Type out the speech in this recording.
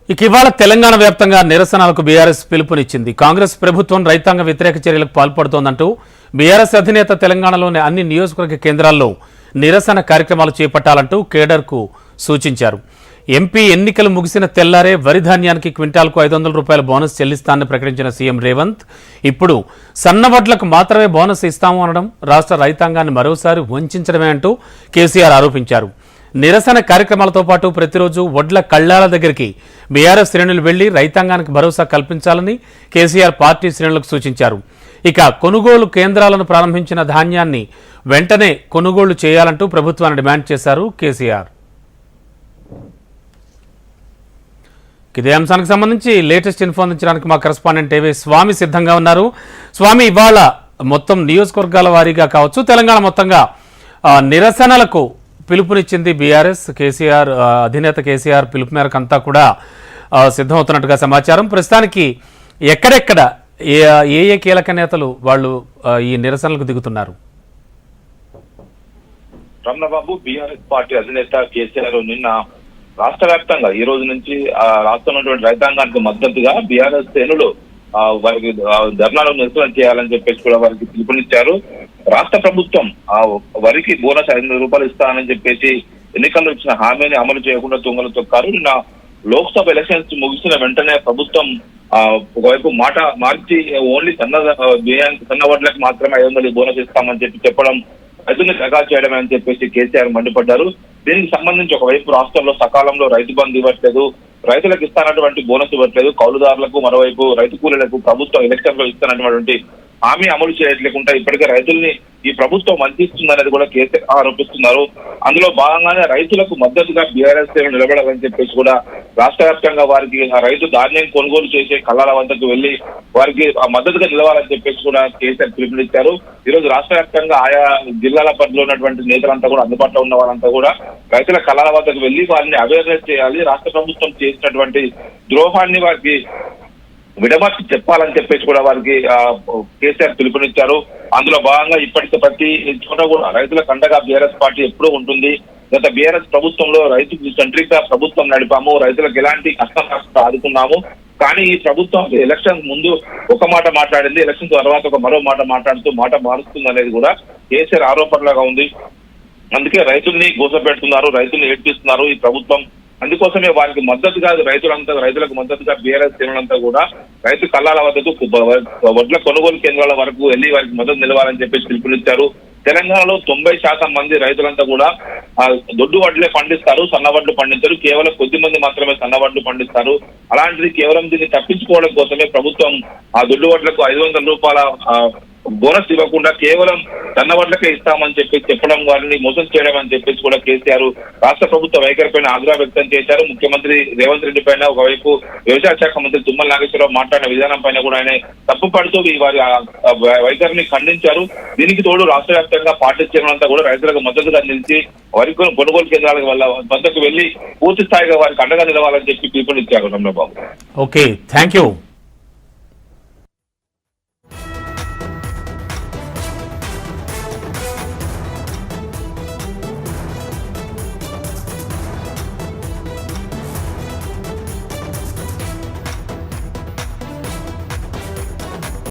ఇవాళ తెలంగాణ వ్యాప్తంగా నిరసనలకు బీఆర్ఎస్ పిలుపునిచ్చింది. కాంగ్రెస్ ప్రభుత్వం రైతాంగ వ్యతిరేక చర్యలకు పాల్పడుతోందంటూ బీఆర్ఎస్ అధినేత తెలంగాణలోని అన్ని నియోజకవర్గ కేంద్రాల్లో నిరసన కార్యక్రమాలు చేపట్టాలంటూ కేడర్కు సూచించారు. ఎంపీ ఎన్నికలు ముగిసిన తెల్లారే వరి ధాన్యానికి క్వింటాల్కు 500 రూపాయల బోనస్ చెల్లిస్తానని ప్రకటించిన సీఎం రేవంత్ ఇప్పుడు సన్నవడ్లకు మాత్రమే బోనస్ ఇస్తాము అనడం రాష్ట్ర రైతాంగాన్ని మరోసారి వంచడమే అంటూ కేసీఆర్ ఆరోపించారు. నిరసన కార్యక్రమాలతో పాటు ప్రతిరోజు వడ్ల కళ్లాల దగ్గరికి బీఆర్ఎస్ శ్రేణులు వెళ్లి రైతాంగానికి భరోసా కల్పించాలని కేసీఆర్ పార్టీ శ్రేణులకు సూచించారు. ఇక కొనుగోలు కేంద్రాలను ప్రారంభించిన ధాన్యాన్ని వెంటనే కొనుగోలు చేయాలంటూ ప్రభుత్వాన్ని డిమాండ్ చేశారు కేసీఆర్. ఇదే అంశానికి సంబంధించి లేటెస్ట్ ఇన్ఫో అందించడానికి మా కరెస్పాండెంట్ ఏవే స్వామి సిద్ధంగా ఉన్నారు. స్వామి, ఇవాళ మొత్తం నియోజకవర్గాల వారీగా కావచ్చు, తెలంగాణ మొత్తంగా నిరసనలకు పిలుపునిచ్చింది బీఆర్ఎస్. కేసీఆర్ అధినేత కేసీఆర్ పిలుపు మేరకు అంతా కూడా సిద్ధమవుతున్నట్టుగా సమాచారం. ప్రస్తుతానికి ఎక్కడెక్కడ ఏ కీలక నేతలు వాళ్ళు ఈ నిరసనలకు దిగుతున్నారు? రమణబాబు, బీఆర్ఎస్ పార్టీ అధినేత కేసీఆర్ నిన్న రాష్ట్ర వ్యాప్తంగా ఈ రోజు నుంచి రాష్ట్రంలో రైతాంగానికి మద్దతుగా బీఆర్ఎస్ శ్రేణులు వారికి ధర్నాలు నిరసన చేయాలని చెప్పేసి కూడా వారికి పిలుపునిచ్చారు. రాష్ట్ర ప్రభుత్వం వరికి బోనస్ 500 రూపాయలు ఇస్తానని చెప్పేసి ఎన్నికల్లో ఇచ్చిన హామీని అమలు చేయకుండా తుంగలు తొక్కారు. నిన్న లోక్సభ ఎలక్షన్స్ ముగిసిన వెంటనే ప్రభుత్వం ఒకవైపు మాట మార్చి ఓన్లీ సన్న వడ్లకు మాత్రమే 500 బోనస్ ఇస్తామని చెప్పడం రైతుల్ని దగా చేయడమే అని చెప్పేసి కేసీఆర్ మండిపడ్డారు. దీనికి సంబంధించి ఒకవైపు రాష్ట్రంలో సకాలంలో రైతు బంధు ఇవ్వట్లేదు, రైతులకు ఇస్తానటువంటి బోనస్ ఇవ్వట్లేదు, కౌలుదారులకు మరోవైపు రైతు కూలీలకు ప్రభుత్వం ఎలక్షన్ లో ఇస్తానటువంటి హామీ అమలు చేయట్లేకుండా ఇప్పటికే రైతుల్ని ఈ ప్రభుత్వం వంచిస్తుందనేది కూడా కేసీఆర్ ఆరోపిస్తున్నారు. అందులో భాగంగానే రైతులకు మద్దతుగా బీఆర్ఎస్ నిలబడాలని చెప్పేసి కూడా రాష్ట్ర వ్యాప్తంగా వారికి రైతు ధాన్యం కొనుగోలు చేసే కళ్ళాల వద్దకు వెళ్లి వారికి మద్దతుగా నిలవాలని చెప్పేసి కూడా కేసీఆర్ పిలుపునిచ్చారు. ఈ రోజు రాష్ట్ర వ్యాప్తంగా ఆయా జిల్లాల పరిధిలో ఉన్నటువంటి నేతలంతా కూడా అందుబాటులో ఉన్న వాళ్ళంతా కూడా రైతుల కళ్ళాల వద్దకు వెళ్లి వారిని అవేర్నెస్ చేయాలి, రాష్ట్ర ప్రభుత్వం చేసినటువంటి ద్రోహాన్ని వారికి విడమర్చి చెప్పాలని చెప్పేసి కూడా వారికి కేసీఆర్ పిలుపునిచ్చారు. అందులో భాగంగా ఇప్పటికే ప్రతి చోట కూడా రైతులకు అండగా బీఆర్ఎస్ పార్టీ ఎప్పుడూ ఉంటుంది. గత బీఆర్ఎస్ ప్రభుత్వంలో రైతు సెంట్రిక్ గా ప్రభుత్వం నడిపాము, రైతులకు ఎలాంటి కష్టం ఆదుకున్నాము. కానీ ఈ ప్రభుత్వం ఎలక్షన్ ముందు ఒక మాట మాట్లాడింది, ఎలక్షన్ తర్వాత మరో మాట మాట్లాడుతూ మాట మారుస్తుంది అనేది కూడా కేసీఆర్ ఆరోపణలాగా ఉంది. అందుకే రైతుల్ని గోసపెడుతున్నారు, రైతుల్ని ఏడ్పిస్తున్నారు ఈ ప్రభుత్వం. అందుకోసమే వారికి మద్దతుగా రైతులకు మద్దతుగా బీఆర్ఎస్ శ్రేణులంతా కూడా రైతు కళ్ళాల వద్దకు వడ్ల కొనుగోలు కేంద్రాల వరకు వెళ్లి వారికి మద్దతు నిలవాలని చెప్పేసి పిలుపునిచ్చారు. తెలంగాణలో 90% మంది రైతులంతా కూడా దొడ్డు వడ్లే పండిస్తారు, సన్నవడ్లు పండించరు. కేవలం కొద్ది మంది మాత్రమే సన్నవడ్లు పండిస్తారు. అలాంటిది కేవలం దీన్ని తప్పించుకోవడం కోసమే ప్రభుత్వం ఆ దొడ్డు వడ్లకు 500 రూపాయల బోనస్ ఇవ్వకుండా కేవలం సన్నవడ్లకే ఇస్తామని చెప్పడం, వారిని మోసం చేయడం అని చెప్పేసి కూడా కేసీఆర్ రాష్ట్ర ప్రభుత్వ వైఖరి పైన ఆగ్రహం వ్యక్తం చేశారు. ముఖ్యమంత్రి రేవంత్ రెడ్డి పైన ఒకవైపు వ్యవసాయ శాఖ మంత్రి తుమ్మల నాగేశ్వరరావు మాట్లాడిన విధానం పైన కూడా ఆయన తప్పుపడుతూ వారి వైఖరిని ఖండించారు. దీనికి తోడు రాష్ట్ర వ్యాప్తంగా పార్టీ శ్రేణులంతా కూడా రైతులకు మద్దతుగా నిలిచి వరి కొనుగోలు కేంద్రాలకు వద్దకు వెళ్లి పూర్తి స్థాయిగా వారికి అండగా నిలవాలని చెప్పి పిలుపునిచ్చారు. Ramana Babu, okay, thank you.